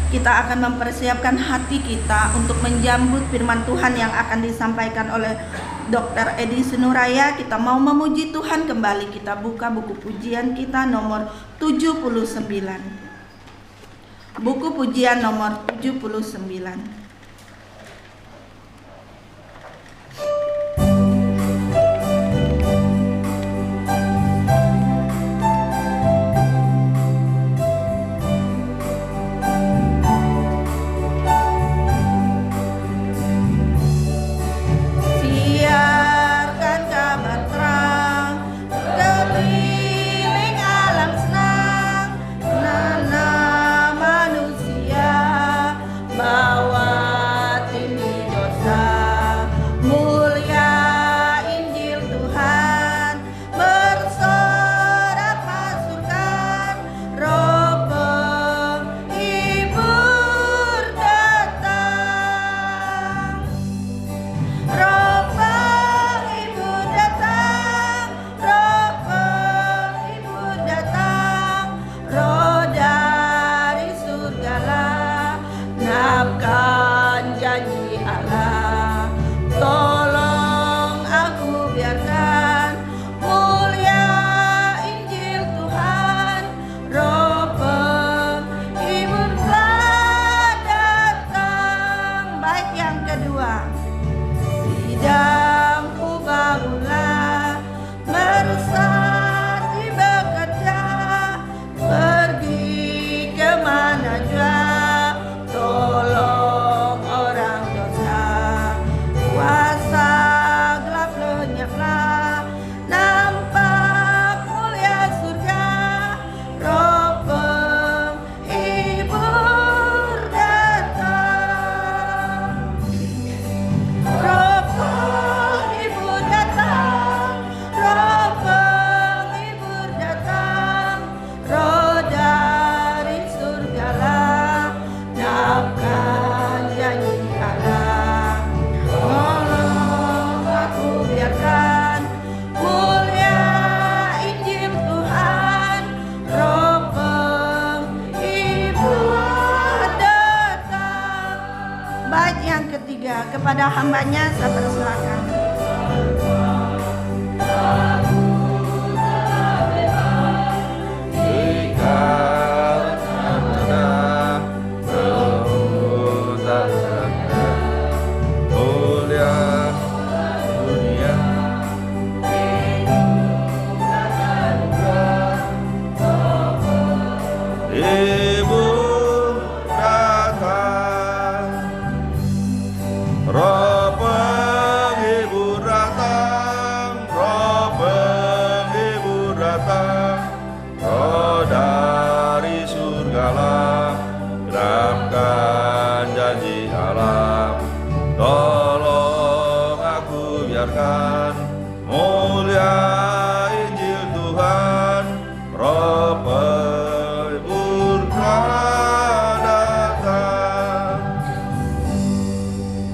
kita akan mempersiapkan hati kita untuk menjambut firman Tuhan yang akan disampaikan oleh Dr. Edi Sinuraya. Kita mau memuji Tuhan kembali. Kita buka buku pujian kita nomor 79. Buku pujian nomor 79. Kepada hambanya saya persilakan.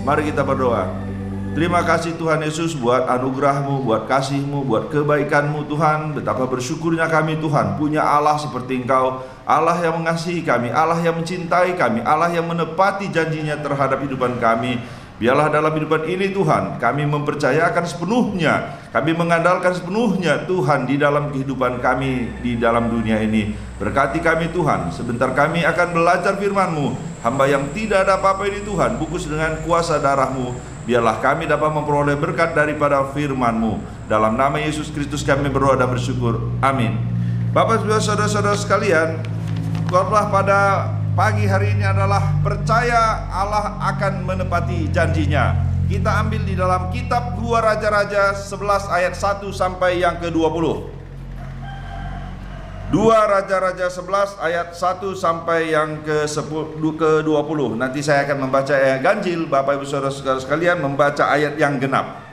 Mari kita berdoa. Terima kasih Tuhan Yesus buat anugerah-Mu, buat kasih-Mu, buat kebaikan-Mu Tuhan. Betapa bersyukurnya kami Tuhan punya Allah seperti Engkau, Allah yang mengasihi kami, Allah yang mencintai kami, Allah yang menepati janjinya terhadap kehidupan kami. Biarlah dalam kehidupan ini Tuhan, kami mempercayakan sepenuhnya, kami mengandalkan sepenuhnya Tuhan di dalam kehidupan kami di dalam dunia ini. Berkati kami Tuhan, sebentar kami akan belajar firman-Mu. Hamba yang tidak ada apa-apa ini Tuhan, bungkus dengan kuasa darah-Mu. Biarlah kami dapat memperoleh berkat daripada firman-Mu. Dalam nama Yesus Kristus kami berdoa dan bersyukur. Amin. Bapak Ibu saudara-saudara sekalian, khotbah pada pagi hari ini adalah percaya Allah akan menepati janjinya. Kita ambil di dalam kitab 2 Raja-Raja 11 ayat 1 sampai yang ke-20. 2 Raja-Raja 11 ayat 1 sampai yang ke-20. Nanti saya akan membaca ayat ganjil, Bapak Ibu Saudara-saudara sekalian membaca ayat yang genap.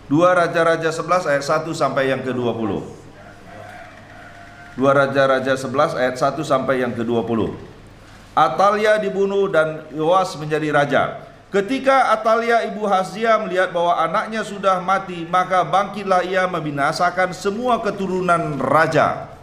Dua Raja-Raja 11 ayat 1 sampai yang ke-20. 2 Raja-Raja 11 ayat 1 sampai yang ke-20. Atalia dibunuh dan Yoas menjadi raja. Ketika Atalia ibu Ahazia melihat bahwa anaknya sudah mati, maka bangkitlah ia membinasakan semua keturunan raja.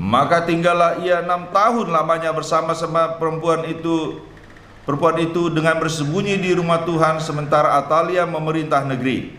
Maka tinggallah ia 6 tahun lamanya bersama-sama perempuan itu dengan bersembunyi di rumah Tuhan, sementara Atalia memerintah negeri.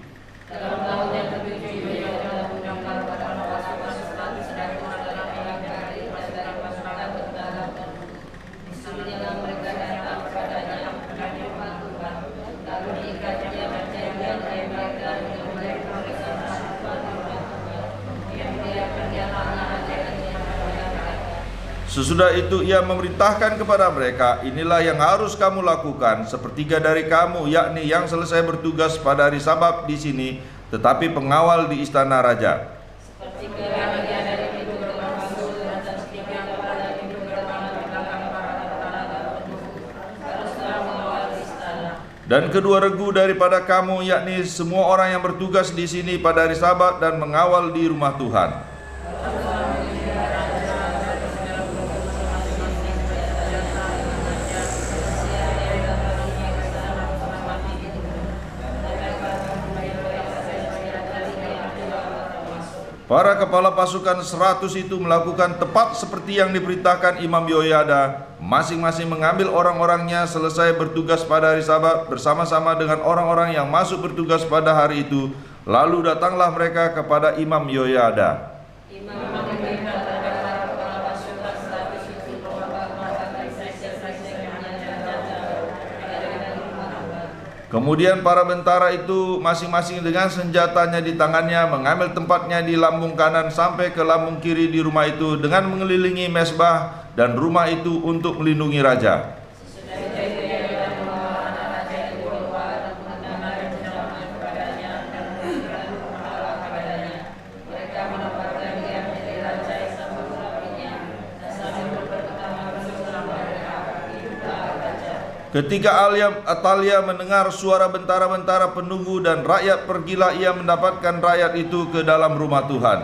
Sesudah itu ia memerintahkan kepada mereka, inilah yang harus kamu lakukan, sepertiga dari kamu, yakni yang selesai bertugas pada hari Sabat di sini, tetapi pengawal di istana raja. Dan kedua regu daripada kamu, yakni semua orang yang bertugas di sini pada hari Sabat dan mengawal di rumah Tuhan. Para kepala pasukan 100 itu melakukan tepat seperti yang diperintahkan Imam Yoyada. Masing-masing mengambil orang-orangnya selesai bertugas pada hari Sabat bersama-sama dengan orang-orang yang masuk bertugas pada hari itu. Lalu datanglah mereka kepada Imam Yoyada. Kemudian para bentara itu masing-masing dengan senjatanya di tangannya mengambil tempatnya di lambung kanan sampai ke lambung kiri di rumah itu dengan mengelilingi mezbah dan rumah itu untuk melindungi raja. Ketika Atalia mendengar suara bentara-bentara penunggu dan rakyat, pergilah ia mendapatkan rakyat itu ke dalam rumah Tuhan.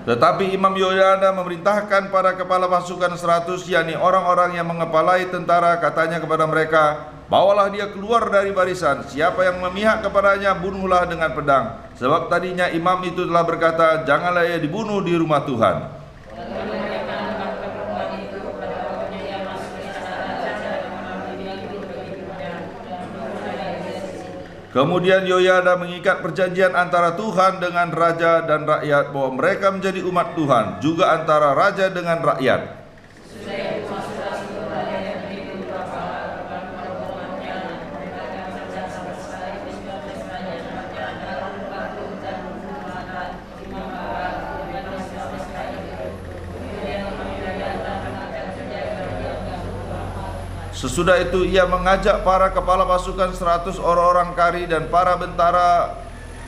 Tetapi Imam Yoyada memerintahkan para kepala pasukan 100, yakni orang-orang yang mengepalai tentara, katanya kepada mereka, bawalah dia keluar dari barisan, siapa yang memihak kepadanya bunuhlah dengan pedang. Sebab tadinya imam itu telah berkata, janganlah ia dibunuh di rumah Tuhan. Kemudian Yoyada mengikat perjanjian antara Tuhan dengan raja dan rakyat bahwa mereka menjadi umat Tuhan, juga antara raja dengan rakyat. Sesudah itu ia mengajak para kepala pasukan 100 orang-orang kari dan para bentara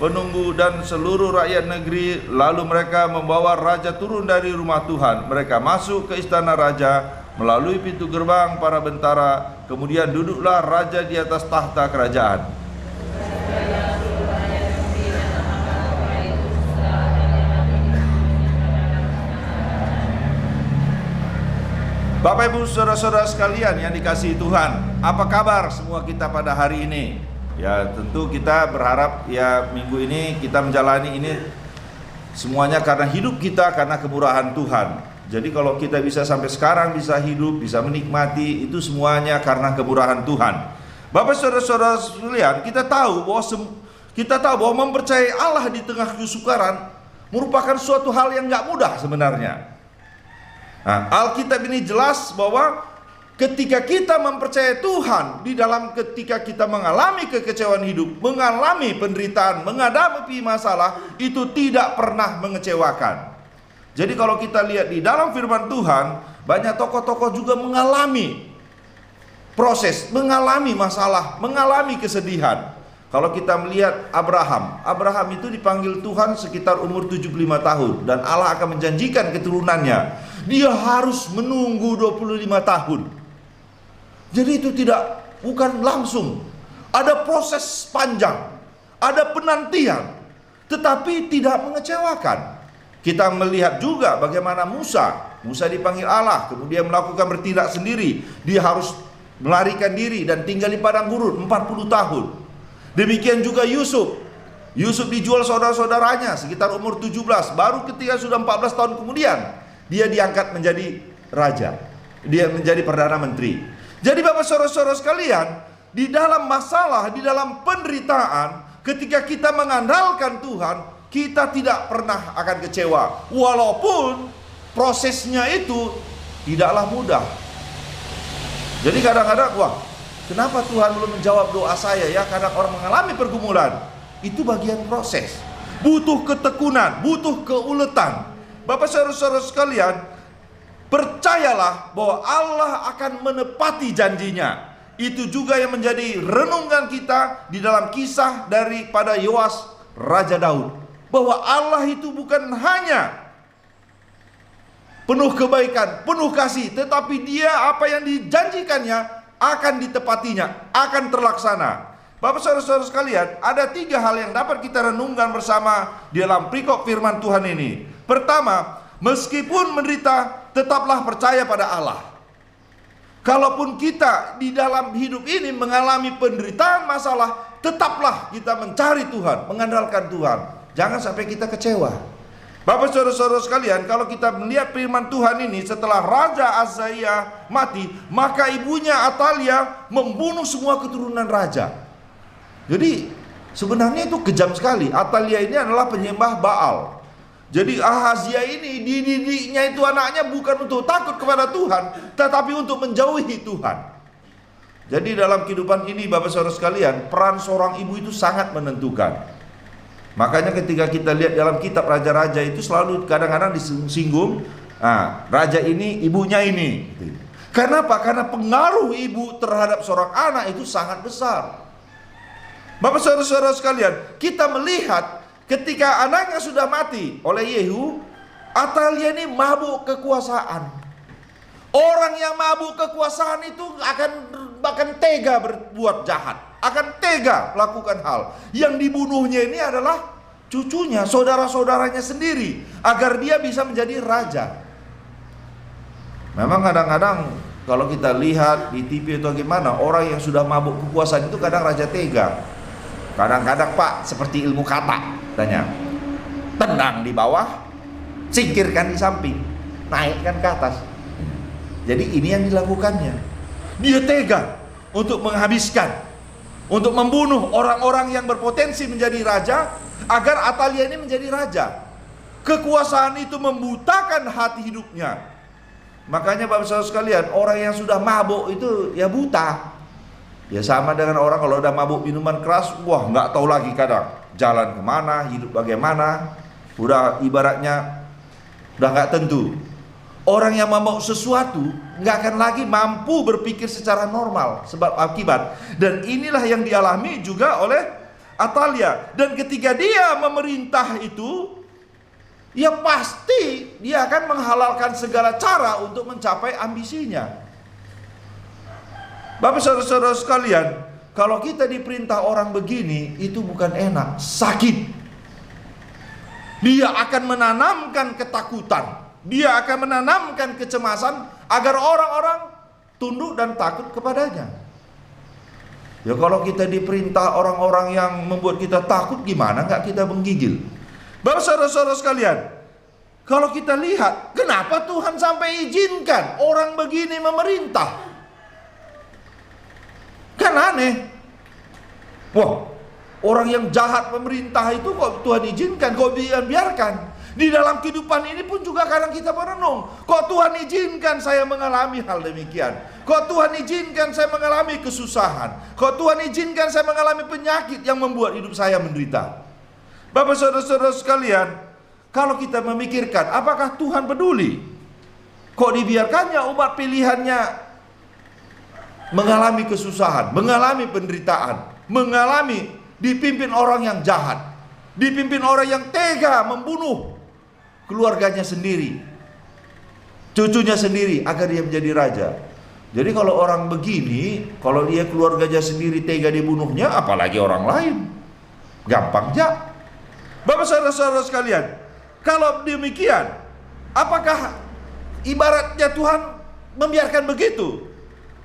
penunggu dan seluruh rakyat negeri. Lalu mereka membawa raja turun dari rumah Tuhan. Mereka masuk ke istana raja melalui pintu gerbang para bentara. Kemudian duduklah raja di atas tahta kerajaan. Bapak Ibu saudara-saudara sekalian yang dikasihi Tuhan, apa kabar semua kita pada hari ini? Ya tentu kita berharap ya minggu ini kita menjalani ini semuanya karena hidup kita, karena kemurahan Tuhan. Jadi kalau kita bisa sampai sekarang bisa hidup, bisa menikmati, itu semuanya karena kemurahan Tuhan. Bapak saudara-saudara sekalian, kita tahu bahwa mempercayai Allah di tengah kesukaran merupakan suatu hal yang gak mudah sebenarnya. Nah, Alkitab ini jelas bahwa ketika kita mempercayai Tuhan, di dalam ketika kita mengalami kekecewaan hidup, mengalami penderitaan, menghadapi masalah, itu tidak pernah mengecewakan. Jadi kalau kita lihat di dalam firman Tuhan, banyak tokoh-tokoh juga mengalami proses, mengalami masalah, mengalami kesedihan. Kalau kita melihat Abraham itu dipanggil Tuhan sekitar umur 75 tahun dan Allah akan menjanjikan keturunannya. Dia harus menunggu 25 tahun. Jadi itu bukan langsung. Ada proses panjang, ada penantian, tetapi tidak mengecewakan. Kita melihat juga bagaimana Musa dipanggil Allah, kemudian melakukan bertindak sendiri. Dia harus melarikan diri dan tinggal di padang gurun 40 tahun. Demikian juga Yusuf dijual saudara-saudaranya sekitar umur 17. Baru ketika sudah 14 tahun kemudian, dia diangkat menjadi raja. Dia menjadi Perdana Menteri. Jadi Bapak saudara-saudara sekalian, di dalam masalah, di dalam penderitaan, ketika kita mengandalkan Tuhan, kita tidak pernah akan kecewa. Walaupun prosesnya itu tidaklah mudah. Jadi kadang-kadang, kenapa Tuhan belum menjawab doa saya ya? Kadang orang mengalami pergumulan. Itu bagian proses. Butuh ketekunan, butuh keuletan. Bapak saudara-saudara sekalian, percayalah bahwa Allah akan menepati janjinya. Itu juga yang menjadi renungan kita di dalam kisah daripada Yoas, Raja Daud. Bahwa Allah itu bukan hanya penuh kebaikan, penuh kasih, tetapi Dia apa yang dijanjikannya akan ditepatinya, akan terlaksana. Bapak saudara-saudara sekalian, ada 3 hal yang dapat kita renungkan bersama di dalam perikop firman Tuhan ini. Pertama, meskipun menderita, tetaplah percaya pada Allah. Kalaupun kita di dalam hidup ini mengalami penderitaan, masalah, tetaplah kita mencari Tuhan, mengandalkan Tuhan. Jangan sampai kita kecewa. Bapak saudara-saudara sekalian, kalau kita melihat firman Tuhan ini, setelah Raja Azariah mati, maka ibunya Atalia membunuh semua keturunan raja. Jadi sebenarnya itu kejam sekali. Atalia ini adalah penyembah Baal. Jadi Ahazia ini dididiknya itu anaknya bukan untuk takut kepada Tuhan, tetapi untuk menjauhi Tuhan. Jadi dalam kehidupan ini Bapak saudara sekalian, peran seorang ibu itu sangat menentukan. Makanya ketika kita lihat dalam kitab raja-raja itu selalu kadang-kadang disinggung, raja ini, ibunya ini. Kenapa? Karena pengaruh ibu terhadap seorang anak itu sangat besar. Bapak saudara-saudara sekalian, kita melihat ketika anaknya sudah mati oleh Yehu, Atalia ini mabuk kekuasaan. Orang yang mabuk kekuasaan itu akan tega berbuat jahat, akan tega melakukan hal. Yang dibunuhnya ini adalah cucunya, saudara-saudaranya sendiri, agar dia bisa menjadi raja. Memang kadang-kadang kalau kita lihat di TV atau gimana, orang yang sudah mabuk kekuasaan itu kadang raja tega. Kadang-kadang Pak, seperti ilmu kata, tanya, tendang di bawah, singkirkan di samping, naikkan ke atas. Jadi ini yang dilakukannya. Dia tega untuk menghabiskan, untuk membunuh orang-orang yang berpotensi menjadi raja, agar Atalia ini menjadi raja. Kekuasaan itu membutakan hati hidupnya. Makanya Bapak saudara sekalian, orang yang sudah mabuk itu ya buta. Ya sama dengan orang kalau udah mabuk minuman keras, nggak tahu lagi kadang jalan kemana, hidup bagaimana. Udah ibaratnya udah nggak tentu. Orang yang mabuk sesuatu nggak akan lagi mampu berpikir secara normal sebab akibat. Dan inilah yang dialami juga oleh Atalia. Dan ketika dia memerintah itu, ya pasti dia akan menghalalkan segala cara untuk mencapai ambisinya. Bapak saudara-saudara sekalian, kalau kita diperintah orang begini, itu bukan enak, sakit. Dia akan menanamkan ketakutan, dia akan menanamkan kecemasan agar orang-orang tunduk dan takut kepadanya. Ya kalau kita diperintah orang-orang yang membuat kita takut, gimana nggak kita menggigil? Bapak saudara-saudara sekalian, kalau kita lihat, kenapa Tuhan sampai izinkan orang begini memerintah? Kan aneh. Orang yang jahat pemerintah itu kok Tuhan izinkan, kok biarkan? Di dalam kehidupan ini pun juga kadang kita merenung, kok Tuhan izinkan saya mengalami hal demikian? Kok Tuhan izinkan saya mengalami kesusahan? Kok Tuhan izinkan saya mengalami penyakit yang membuat hidup saya menderita? Bapak saudara-saudara sekalian, kalau kita memikirkan, apakah Tuhan peduli? Kok dibiarkannya umat pilihannya mengalami kesusahan, mengalami penderitaan, mengalami dipimpin orang yang jahat, dipimpin orang yang tega membunuh keluarganya sendiri, cucunya sendiri agar dia menjadi raja. Jadi kalau orang begini, kalau dia keluarganya sendiri tega dibunuhnya, apalagi orang lain. Gampang aja. Bapak saudara-saudara sekalian, kalau demikian, apakah ibaratnya Tuhan membiarkan begitu?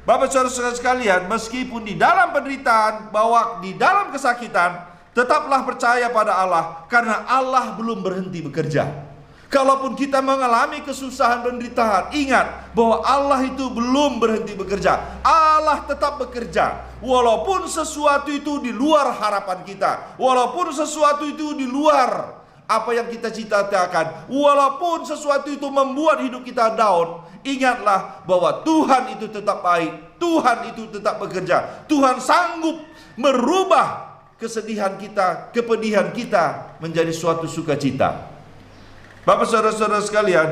Bapak saudara-saudara sekalian, meskipun di dalam penderitaan, bahwa di dalam kesakitan, tetaplah percaya pada Allah, karena Allah belum berhenti bekerja. Kalaupun kita mengalami kesusahan penderitaan, ingat bahwa Allah itu belum berhenti bekerja. Allah tetap bekerja. Walaupun sesuatu itu di luar harapan kita, walaupun sesuatu itu di luar apa yang kita cita-citakan, walaupun sesuatu itu membuat hidup kita down, ingatlah bahwa Tuhan itu tetap baik, Tuhan itu tetap bekerja. Tuhan sanggup merubah kesedihan kita, kepedihan kita menjadi suatu sukacita. Bapak saudara-saudara sekalian,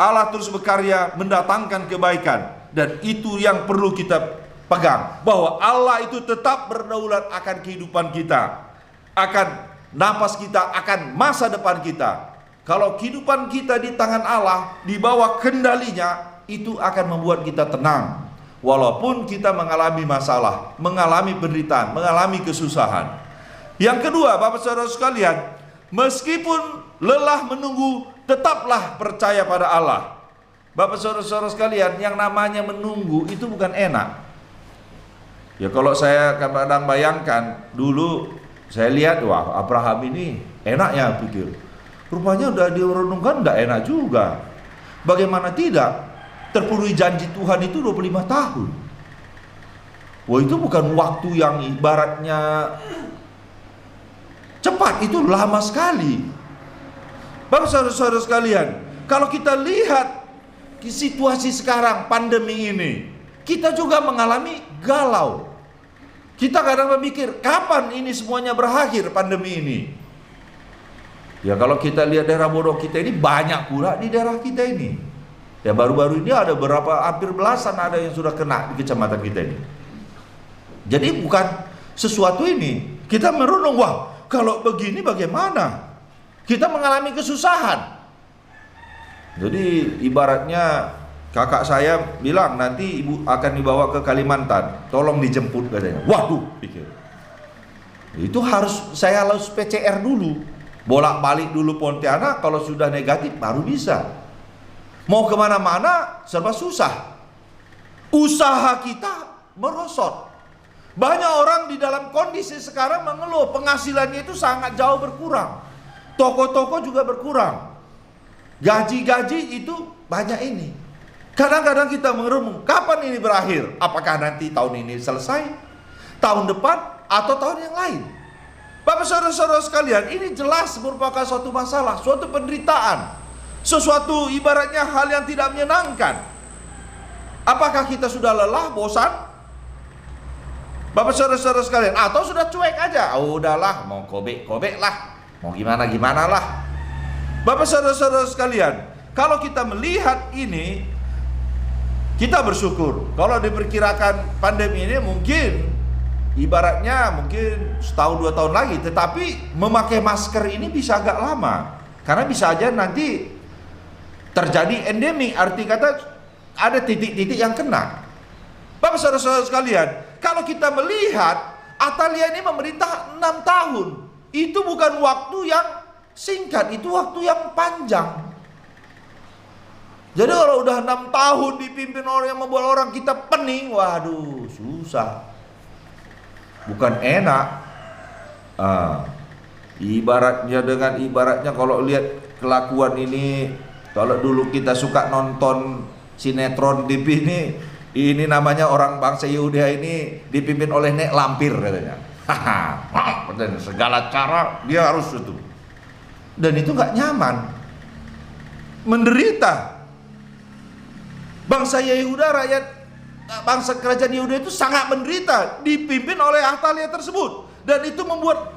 Allah terus berkarya mendatangkan kebaikan, dan itu yang perlu kita pegang, bahwa Allah itu tetap berdaulat akan kehidupan kita, akan napas kita, akan masa depan kita. Kalau kehidupan kita di tangan Allah, di bawah kendalinya, itu akan membuat kita tenang. Walaupun kita mengalami masalah, mengalami penderitaan, mengalami kesusahan. Yang kedua, Bapak saudara sekalian, meskipun lelah menunggu, tetaplah percaya pada Allah. Bapak saudara-saudara sekalian, yang namanya menunggu itu bukan enak. Ya kalau saya kadang bayangkan, dulu saya lihat, wah Abraham ini enak ya pikir. Rupanya udah direnungkan enggak enak juga. Bagaimana tidak? Terpenuhi janji Tuhan itu 25 tahun. Wah itu bukan waktu yang ibaratnya cepat, itu lama sekali. Bapak saudara-saudara sekalian, kalau kita lihat situasi sekarang pandemi ini, kita juga mengalami galau. Kita kadang memikir, kapan ini semuanya berakhir pandemi ini? Ya kalau kita lihat daerah bodoh kita ini, banyak pula di daerah kita ini. Ya baru-baru ini ada berapa, hampir belasan ada yang sudah kena di kecamatan kita ini. Jadi bukan sesuatu ini, kita merenung, wah kalau begini bagaimana? Kita mengalami kesusahan. Jadi ibaratnya kakak saya bilang nanti ibu akan dibawa ke Kalimantan, tolong dijemput katanya. Waduh, pikir. Itu saya harus PCR dulu, bolak-balik dulu Pontianak, kalau sudah negatif baru bisa. Mau kemana-mana serba susah. Usaha kita merosot. Banyak orang di dalam kondisi sekarang mengeluh penghasilannya itu sangat jauh berkurang. Toko-toko juga berkurang. Gaji-gaji itu banyak ini. Kadang-kadang kita merenung, kapan ini berakhir? Apakah nanti tahun ini selesai? Tahun depan? Atau tahun yang lain? Bapak saudara-saudara sekalian, ini jelas merupakan suatu masalah, suatu penderitaan, sesuatu ibaratnya hal yang tidak menyenangkan. Apakah kita sudah lelah, bosan? Bapak saudara-saudara sekalian, atau sudah cuek aja? Oh udahlah, mau kobek-kobek lah, mau gimana-gimana lah. Bapak saudara-saudara sekalian, kalau kita melihat ini, kita bersyukur. Kalau diperkirakan pandemi ini mungkin ibaratnya mungkin setahun 2 tahun lagi, tetapi memakai masker ini bisa agak lama, karena bisa aja nanti terjadi endemi, arti kata ada titik-titik yang kena. Bapak saudara-saudara sekalian, kalau kita melihat Atalia ini memerintah 6 tahun, itu bukan waktu yang singkat, itu waktu yang panjang. Jadi kalau udah 6 tahun dipimpin orang yang membuat orang kita pening, waduh susah, bukan enak. Ibaratnya kalau lihat kelakuan ini, kalau dulu kita suka nonton sinetron TV ini namanya orang bangsa Yehuda ini dipimpin oleh Nek Lampir katanya. Dan segala cara dia harus itu. Dan itu nggak nyaman, menderita. Bangsa Yehuda, bangsa kerajaan Yehuda itu sangat menderita dipimpin oleh Atalia tersebut, dan itu membuat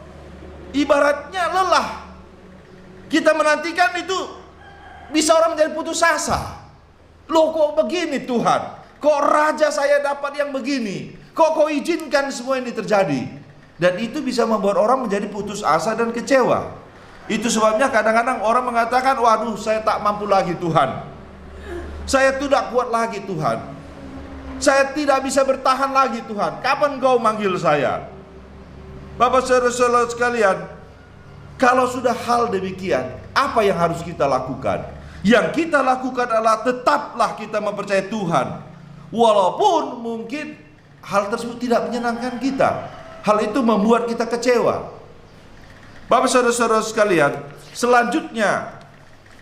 ibaratnya lelah. Kita menantikan itu bisa orang menjadi putus asa. Loh kok begini Tuhan? Kok raja saya dapat yang begini? Kok kau izinkan semua ini terjadi? Dan itu bisa membuat orang menjadi putus asa dan kecewa. Itu sebabnya kadang-kadang orang mengatakan, waduh saya tak mampu lagi Tuhan. Saya tidak kuat lagi Tuhan. Saya tidak bisa bertahan lagi Tuhan. Kapan kau manggil saya? Bapak saudara-saudara sekalian, kalau sudah hal demikian, apa yang harus kita lakukan? Yang kita lakukan adalah tetaplah kita mempercayai Tuhan. Walaupun mungkin hal tersebut tidak menyenangkan kita. Hal itu membuat kita kecewa. Bapak saudara-saudara sekalian, selanjutnya,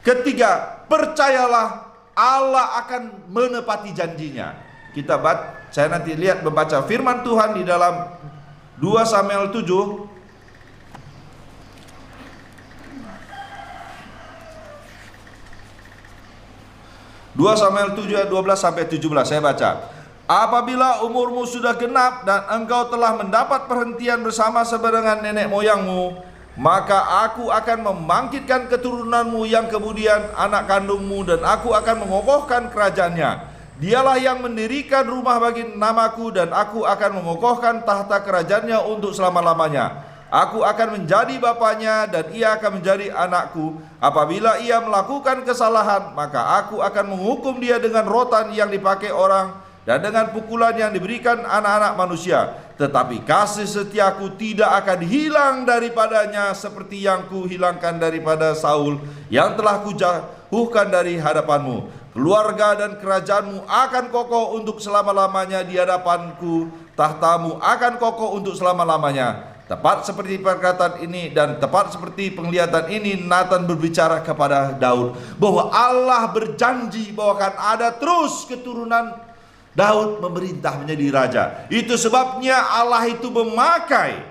ketiga, percayalah Allah akan menepati janjinya. Saya nanti lihat membaca firman Tuhan di dalam 2 Samuel 7. 2 Samuel 7 ayat 12 sampai 17 saya baca. Apabila umurmu sudah genap dan engkau telah mendapat perhentian bersama-sama dengan nenek moyangmu, maka aku akan membangkitkan keturunanmu yang kemudian anak kandungmu, dan aku akan mengokohkan kerajaannya. Dialah yang mendirikan rumah bagi namaku, dan aku akan mengokohkan tahta kerajaannya untuk selama-lamanya. Aku akan menjadi bapaknya dan ia akan menjadi anakku. Apabila ia melakukan kesalahan, maka aku akan menghukum dia dengan rotan yang dipakai orang dan dengan pukulan yang diberikan anak-anak manusia. Tetapi kasih setiaku tidak akan hilang daripadanya seperti yang kuhilangkan daripada Saul yang telah kujauhkan dari hadapanmu. Keluarga dan kerajaanmu akan kokoh untuk selama-lamanya di hadapanku. Tahtamu akan kokoh untuk selama-lamanya. Tepat seperti perkataan ini dan tepat seperti penglihatan ini, Nathan berbicara kepada Daud bahwa Allah berjanji bahwa akan ada terus keturunan Daud memerintah menjadi raja. Itu sebabnya Allah itu memakai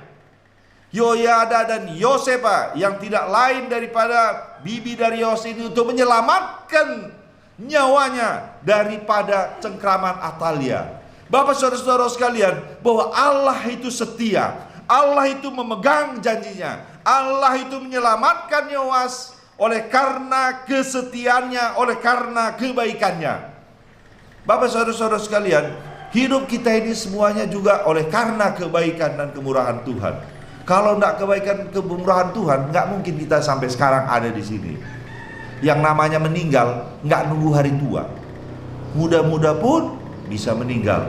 Yoyada dan Yosepa yang tidak lain daripada bibi dari Yos ini untuk menyelamatkan nyawanya daripada cengkraman Atalia. Bapak saudara-saudara sekalian, bahwa Allah itu setia. Allah itu memegang janjinya. Allah itu menyelamatkan Yoas oleh karena kesetiaannya, oleh karena kebaikannya. Bapak saudara-saudara sekalian, hidup kita ini semuanya juga oleh karena kebaikan dan kemurahan Tuhan. Kalau tidak kebaikan kemurahan Tuhan, nggak mungkin kita sampai sekarang ada di sini. Yang namanya meninggal nggak nunggu hari tua. Muda-muda pun bisa meninggal.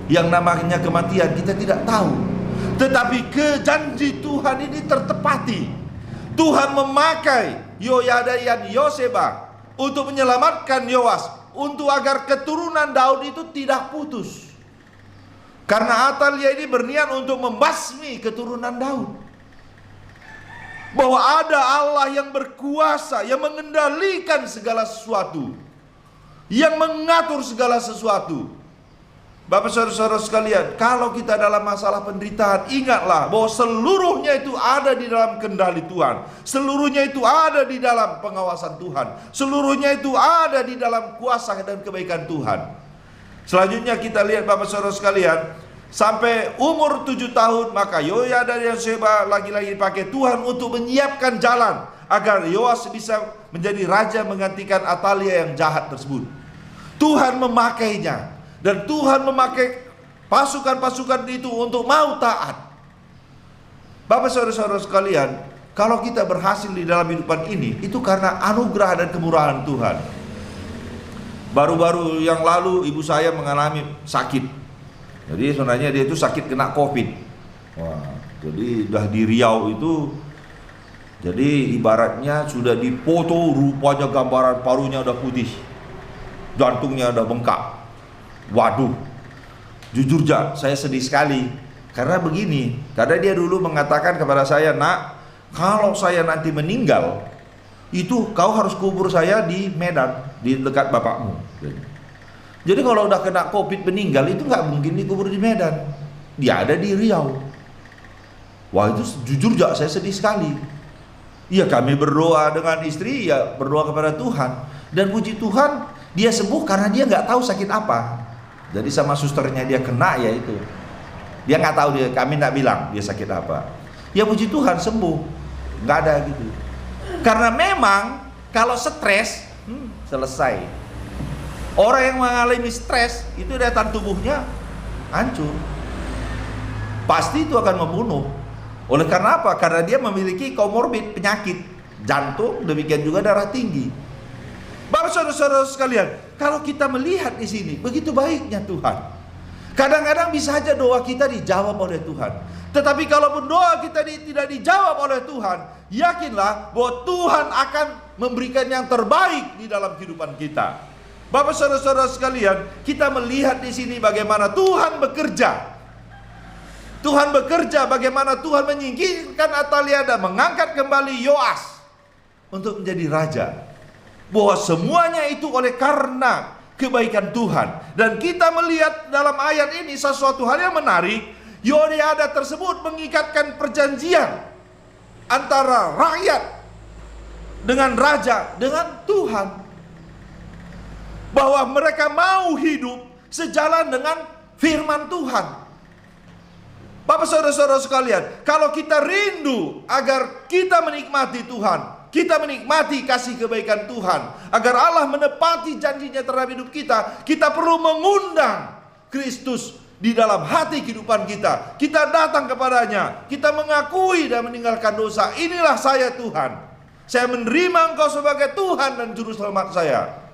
Yang namanya kematian kita tidak tahu. Tetapi kejanji Tuhan ini tertepati. Tuhan memakai Yoyada dan Yoseba untuk menyelamatkan Yoas, untuk agar keturunan Daud itu tidak putus. Karena Atalia ini berniat untuk membasmi keturunan Daud. Bahwa ada Allah yang berkuasa, yang mengendalikan segala sesuatu, yang mengatur segala sesuatu. Bapak saudara-saudara sekalian, kalau kita dalam masalah penderitaan, ingatlah bahwa seluruhnya itu ada di dalam kendali Tuhan. Seluruhnya itu ada di dalam pengawasan Tuhan. Seluruhnya itu ada di dalam kuasa dan kebaikan Tuhan. Selanjutnya kita lihat Bapak saudara sekalian, sampai umur 7 tahun, maka Yoyada dan Yoseba lagi-lagi dipakai Tuhan untuk menyiapkan jalan agar Yoas bisa menjadi raja menggantikan Atalia yang jahat tersebut. Tuhan memakainya. Dan Tuhan memakai pasukan-pasukan itu untuk mau taat. Bapak saudara-saudara sekalian, kalau kita berhasil di dalam kehidupan ini, itu karena anugerah dan kemurahan Tuhan. Baru-baru yang lalu ibu saya mengalami sakit. Jadi sebenarnya dia itu sakit kena COVID. Wah, jadi udah di Riau itu, jadi ibaratnya sudah dipoto, rupanya gambaran parunya udah putih, jantungnya udah bengkak. Waduh, jujur saya sedih sekali. Karena begini, karena dia dulu mengatakan kepada saya, nak, kalau saya nanti meninggal, itu kau harus kubur saya di Medan, di dekat bapakmu. Jadi kalau udah kena COVID meninggal, itu nggak mungkin dikubur di Medan. Dia ada di Riau. Wah, itu jujur saya sedih sekali. Ya, kami berdoa dengan istri, ya berdoa kepada Tuhan. Dan puji Tuhan, dia sembuh karena dia nggak tahu sakit apa. Jadi sama susternya dia kena, ya itu. Dia nggak tahu, kami nggak bilang dia sakit apa. Ya puji Tuhan sembuh, nggak ada gitu. Karena memang kalau stres, selesai. Orang yang mengalami stres, itu daya tahan tubuhnya hancur. Pasti itu akan membunuh. Oleh karena apa? Karena dia memiliki komorbid, penyakit jantung, demikian juga darah tinggi. Bapak saudara-saudara sekalian, kalau kita melihat di sini, begitu baiknya Tuhan. Kadang-kadang bisa saja doa kita dijawab oleh Tuhan. Tetapi kalaupun doa kita tidak dijawab oleh Tuhan, yakinlah bahwa Tuhan akan memberikan yang terbaik di dalam kehidupan kita. Bapak saudara-saudara sekalian, kita melihat di sini bagaimana Tuhan bekerja. Tuhan bekerja, bagaimana Tuhan menyingkirkan Atalia dan mengangkat kembali Yoas untuk menjadi raja. Bahwa semuanya itu oleh karena kebaikan Tuhan. Dan kita melihat dalam ayat ini sesuatu hal yang menarik. Yehoyada tersebut mengikatkan perjanjian antara rakyat dengan raja, dengan Tuhan. Bahwa mereka mau hidup sejalan dengan firman Tuhan. Bapak saudara-saudara sekalian, kalau kita rindu agar kita menikmati Tuhan, kita menikmati kasih kebaikan Tuhan, agar Allah menepati janjinya terhadap hidup kita, kita perlu mengundang Kristus di dalam hati kehidupan kita. Kita datang kepadanya, kita mengakui dan meninggalkan dosa. Inilah saya Tuhan, saya menerima Engkau sebagai Tuhan dan Juru Selamat saya.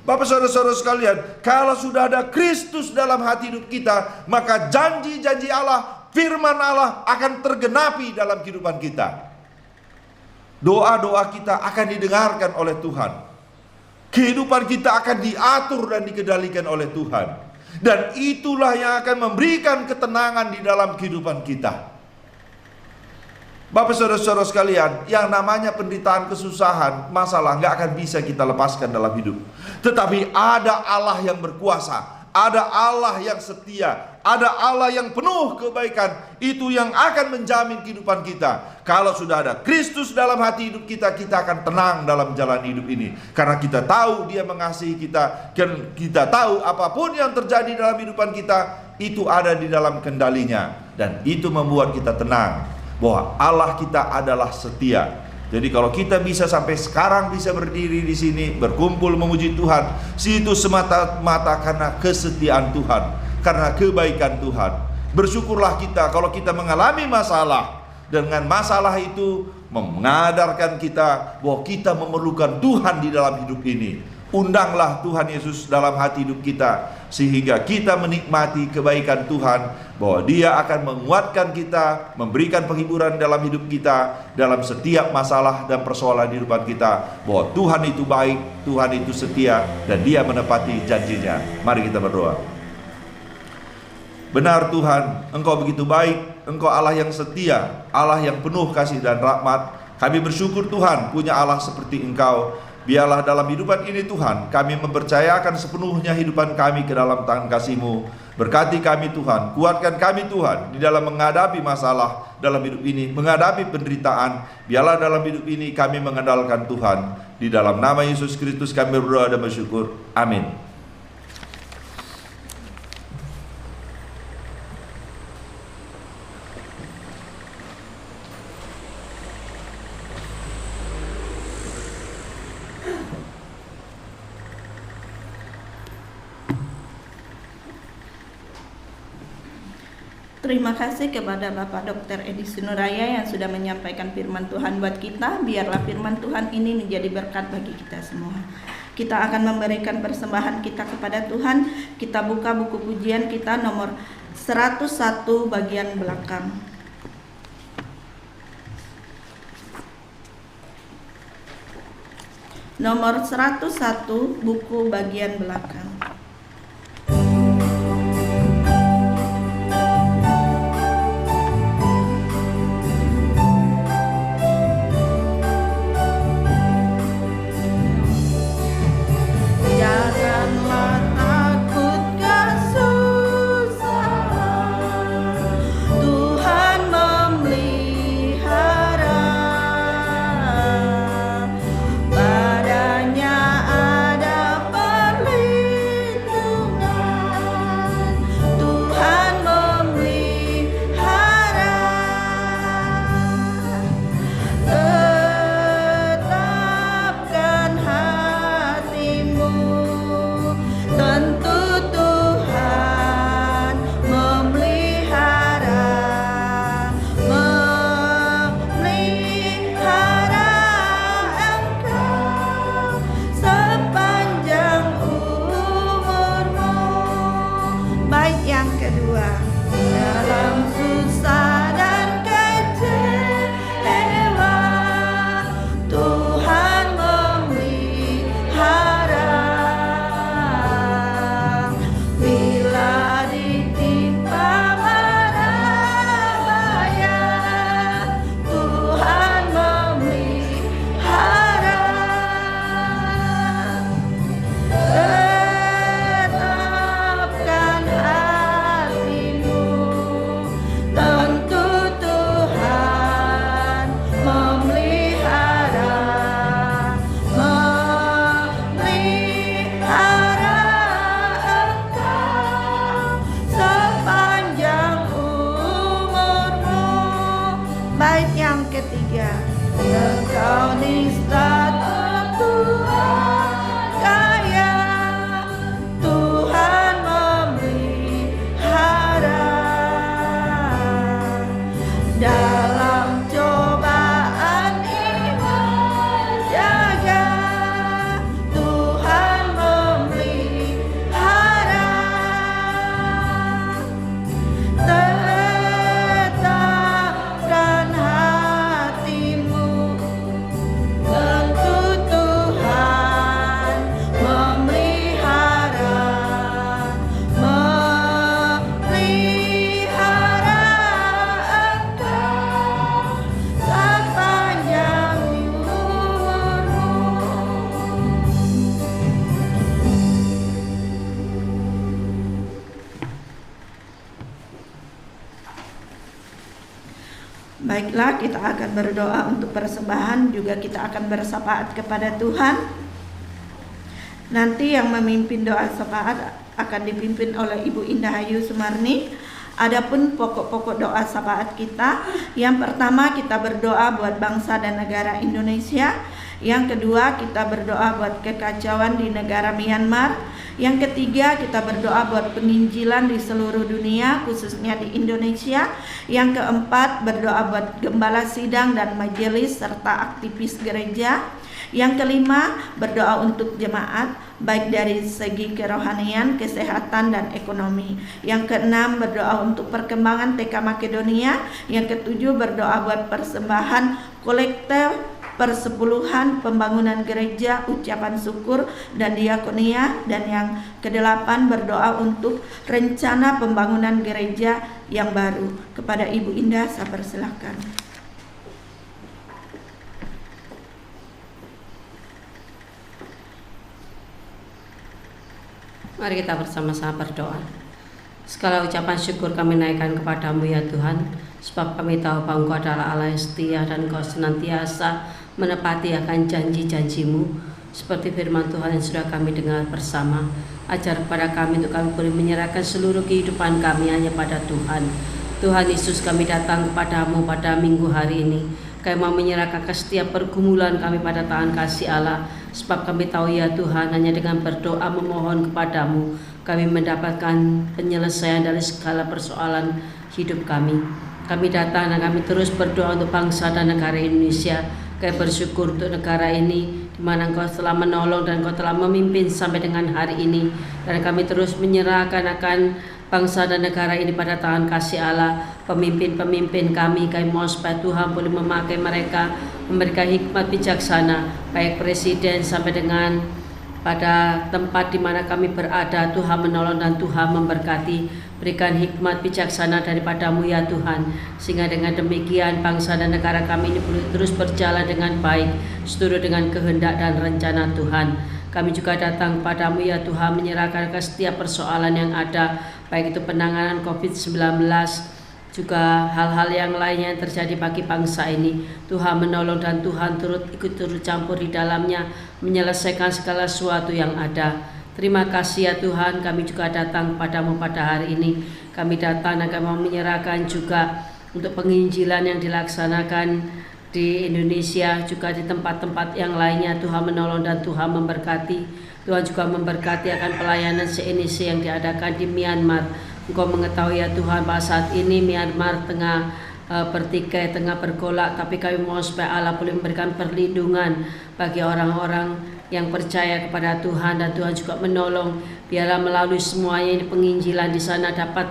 Bapak saudara-saudara sekalian, kalau sudah ada Kristus dalam hati hidup kita, maka janji-janji Allah, firman Allah akan tergenapi dalam kehidupan kita. Doa-doa kita akan didengarkan oleh Tuhan. Kehidupan kita akan diatur dan dikendalikan oleh Tuhan. Dan itulah yang akan memberikan ketenangan di dalam kehidupan kita. Bapak saudara-saudara sekalian, yang namanya penderitaan, kesusahan, masalah nggak akan bisa kita lepaskan dalam hidup. Tetapi ada Allah yang berkuasa, ada Allah yang setia, ada Allah yang penuh kebaikan. Itu yang akan menjamin kehidupan kita. Kalau sudah ada Kristus dalam hati hidup kita, kita akan tenang dalam jalan hidup ini. Karena kita tahu Dia mengasihi kita, dan kita tahu apapun yang terjadi dalam kehidupan kita, itu ada di dalam kendalinya. Dan itu membuat kita tenang bahwa Allah kita adalah setia. Jadi kalau kita bisa sampai sekarang bisa berdiri di sini berkumpul memuji Tuhan, itu semata-mata karena kesetiaan Tuhan, karena kebaikan Tuhan. Bersyukurlah kita kalau kita mengalami masalah. Dengan masalah itu mengadarkan kita bahwa kita memerlukan Tuhan di dalam hidup ini. Undanglah Tuhan Yesus dalam hati hidup kita, sehingga kita menikmati kebaikan Tuhan, bahwa Dia akan menguatkan kita, memberikan penghiburan dalam hidup kita, dalam setiap masalah dan persoalan di kehidupan kita, bahwa Tuhan itu baik, Tuhan itu setia, dan Dia menepati janjinya. Mari kita berdoa. Benar Tuhan, Engkau begitu baik, Engkau Allah yang setia, Allah yang penuh kasih dan rahmat. Kami bersyukur Tuhan punya Allah seperti Engkau. Biarlah dalam hidupan ini Tuhan, kami mempercayakan sepenuhnya hidupan kami ke dalam tangan kasih-Mu. Berkati kami Tuhan, kuatkan kami Tuhan di dalam menghadapi masalah dalam hidup ini, menghadapi penderitaan. Biarlah dalam hidup ini kami mengandalkan Tuhan. Di dalam nama Yesus Kristus kami berdoa dan bersyukur. Amin. Terima kasih kepada Bapak Dr. Edi Sinuraya yang sudah menyampaikan firman Tuhan buat kita. Biarlah firman Tuhan ini menjadi berkat bagi kita semua. Kita akan memberikan persembahan kita kepada Tuhan. Kita buka buku pujian kita nomor 101 bagian belakang. Nomor 101 buku bagian belakang. nista Tuhan kaya, Tuhan memelihara. Dalam cobaan iman jaga, Tuhan memelihara. Tetapkan hatimu, tentu Tuhan memelihara. Memelihara engkau sepanjang umurmu. Baiklah, kita akan berdoa untuk persembahan, juga kita akan bersyafaat kepada Tuhan. Nanti yang memimpin doa syafaat akan dipimpin oleh Ibu Indah Ayu Sumarni. Adapun pokok-pokok doa syafaat kita, yang pertama kita berdoa buat bangsa dan negara Indonesia. Yang kedua kita berdoa buat kekacauan di negara Myanmar. Yang ketiga kita berdoa buat penginjilan di seluruh dunia, khususnya di Indonesia. Yang keempat berdoa buat gembala sidang dan majelis serta aktivis gereja. Yang kelima berdoa untuk jemaat baik dari segi kerohanian, kesehatan dan ekonomi. Yang keenam berdoa untuk perkembangan TK Makedonia. Yang ketujuh berdoa buat persembahan kolektif persepuluhan, pembangunan gereja, ucapan syukur dan diakonia. Dan yang kedelapan berdoa untuk rencana pembangunan gereja yang baru. Kepada Ibu Indah saya persilahkan. Mari kita bersama-sama berdoa. Segala ucapan syukur kami naikkan kepadamu ya Tuhan, sebab kami tahu bahwa Engkau adalah Allah yang setia dan Engkau senantiasa menepati akan janji-janjimu. Seperti firman Tuhan yang sudah kami dengar bersama, ajar kepada kami untuk kami boleh menyerahkan seluruh kehidupan kami hanya pada Tuhan. Tuhan Yesus, kami datang kepadamu pada minggu hari ini. Kami mau menyerahkan ke setiap pergumulan kami pada tangan kasih Allah, sebab kami tahu ya Tuhan, hanya dengan berdoa memohon kepadamu kami mendapatkan penyelesaian dari segala persoalan hidup kami. Kami datang dan kami terus berdoa untuk bangsa dan negara Indonesia. Kami bersyukur untuk negara ini, di mana Engkau telah menolong dan Engkau telah memimpin sampai dengan hari ini. Dan kami terus menyerahkan akan bangsa dan negara ini pada tangan kasih Allah. Pemimpin-pemimpin kami mohon supaya Tuhan boleh memakai mereka, memberikan hikmat bijaksana, baik presiden sampai dengan pada tempat di mana kami berada. Tuhan menolong dan Tuhan memberkati. Berikan hikmat bijaksana daripadamu ya Tuhan, sehingga dengan demikian bangsa dan negara kami ini boleh terus berjalan dengan baik, seturut dengan kehendak dan rencana Tuhan. Kami juga datang kepadamu ya Tuhan, menyerahkan ke setiap persoalan yang ada, baik itu penanganan COVID-19, juga hal-hal yang lainnya yang terjadi bagi bangsa ini. Tuhan menolong dan Tuhan ikut turut campur di dalamnya, menyelesaikan segala sesuatu yang ada. Terima kasih ya Tuhan, kami juga datang kepadamu pada hari ini. Kami datang dan kami mau menyerahkan juga untuk penginjilan yang dilaksanakan di Indonesia, juga di tempat-tempat yang lainnya. Tuhan menolong dan Tuhan memberkati. Tuhan juga memberkati akan pelayanan se-Indonesia yang diadakan di Myanmar. Engkau mengetahui ya Tuhan bahwa saat ini Myanmar tengah bertikai, tengah bergolak, tapi kami mohon supaya Allah boleh memberikan perlindungan bagi orang-orang yang percaya kepada Tuhan, dan Tuhan juga menolong biarlah melalui semuanya ini penginjilan di sana dapat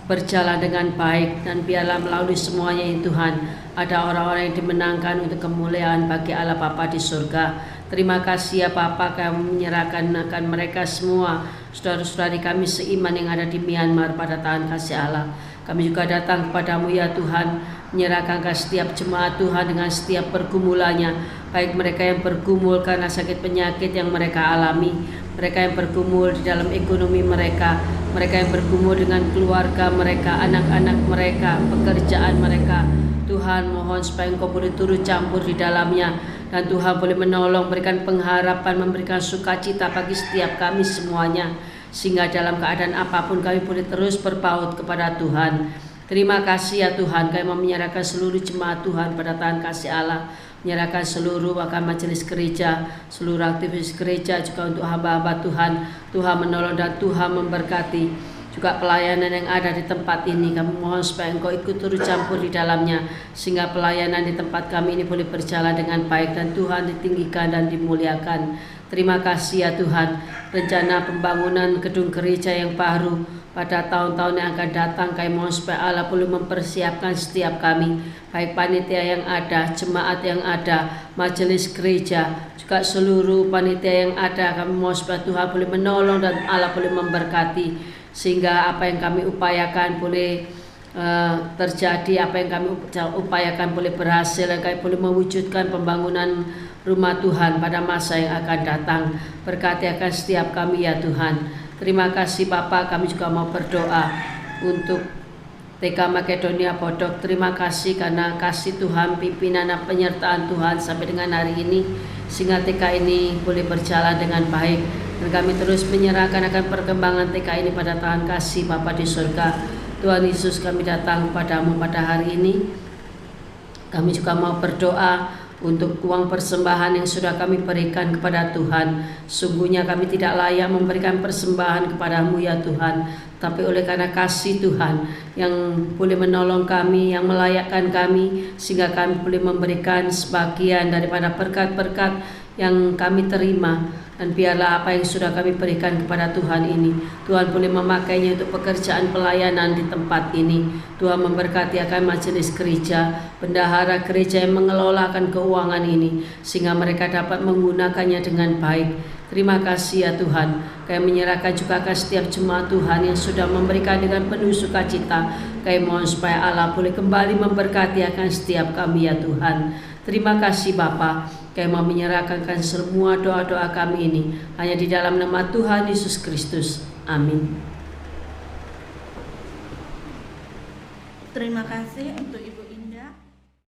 berjalan dengan baik, dan biarlah melalui semuanya ini Tuhan ada orang-orang yang dimenangkan untuk kemuliaan bagi Allah Bapa di surga. Terima kasih ya Bapa, kami menyerahkan akan mereka semua, saudara-saudari kami seiman yang ada di Myanmar pada tangan kasih Allah. Kami juga datang kepadamu ya Tuhan, menyerahkan ke setiap jemaat Tuhan dengan setiap pergumulannya, baik mereka yang bergumul karena sakit penyakit yang mereka alami, mereka yang bergumul di dalam ekonomi mereka, mereka yang bergumul dengan keluarga mereka, anak-anak mereka, pekerjaan mereka. Tuhan mohon supaya Engkau boleh turut campur di dalamnya, dan Tuhan boleh menolong, berikan pengharapan, memberikan sukacita bagi setiap kami semuanya, sehingga dalam keadaan apapun kami boleh terus berpaut kepada Tuhan. Terima kasih ya Tuhan, kami mau menyerahkan seluruh jemaat Tuhan pada tangan kasih Allah. menyerahkan seluruh akan majelis gereja, seluruh aktivis gereja, juga untuk hamba-hamba Tuhan. Tuhan menolong dan Tuhan memberkati. Juga pelayanan yang ada di tempat ini, kami mohon supaya Engkau ikut turut campur di dalamnya, sehingga pelayanan di tempat kami ini boleh berjalan dengan baik dan Tuhan ditinggikan dan dimuliakan. Terima kasih ya Tuhan. Rencana pembangunan gedung gereja yang baru pada tahun-tahun yang akan datang, kami mohon supaya Allah boleh mempersiapkan setiap kami, baik panitia yang ada, jemaat yang ada, majelis gereja, juga seluruh panitia yang ada. Kami mohon supaya Tuhan boleh menolong dan Allah boleh memberkati, sehingga apa yang kami upayakan boleh terjadi, apa yang kami upayakan boleh berhasil, dan kami boleh mewujudkan pembangunan rumah Tuhan pada masa yang akan datang. Berkati akan setiap kami ya Tuhan. Terima kasih Bapa. Kami juga mau berdoa untuk TK Makedonia Podok. Terima kasih karena kasih Tuhan, pimpinan dan penyertaan Tuhan sampai dengan hari ini, sehingga TK ini boleh berjalan dengan baik. Dan kami terus menyerahkan akan perkembangan TK ini pada tangan kasih Bapa di surga. Tuhan Yesus, kami datang kepadamu pada hari ini. Kami juga mau berdoa untuk uang persembahan yang sudah kami berikan kepada Tuhan. Sungguhnya kami tidak layak memberikan persembahan kepadamu ya Tuhan, tapi oleh karena kasih Tuhan yang boleh menolong kami, yang melayakkan kami, sehingga kami boleh memberikan sebagian daripada berkat-berkat yang kami terima. Dan biarlah apa yang sudah kami berikan kepada Tuhan ini, Tuhan boleh memakainya untuk pekerjaan pelayanan di tempat ini. Tuhan memberkati akan majelis gereja, bendahara gereja yang mengelolakan keuangan ini, sehingga mereka dapat menggunakannya dengan baik. Terima kasih ya Tuhan. Kami menyerahkan juga akan setiap jemaat Tuhan yang sudah memberikan dengan penuh sukacita. Kami mohon supaya Allah boleh kembali memberkati akan setiap kami ya Tuhan. Terima kasih Bapa. Kami mau menyerahkan semua doa-doa kami ini hanya di dalam nama Tuhan Yesus Kristus. Amin. Terima kasih untuk Ibu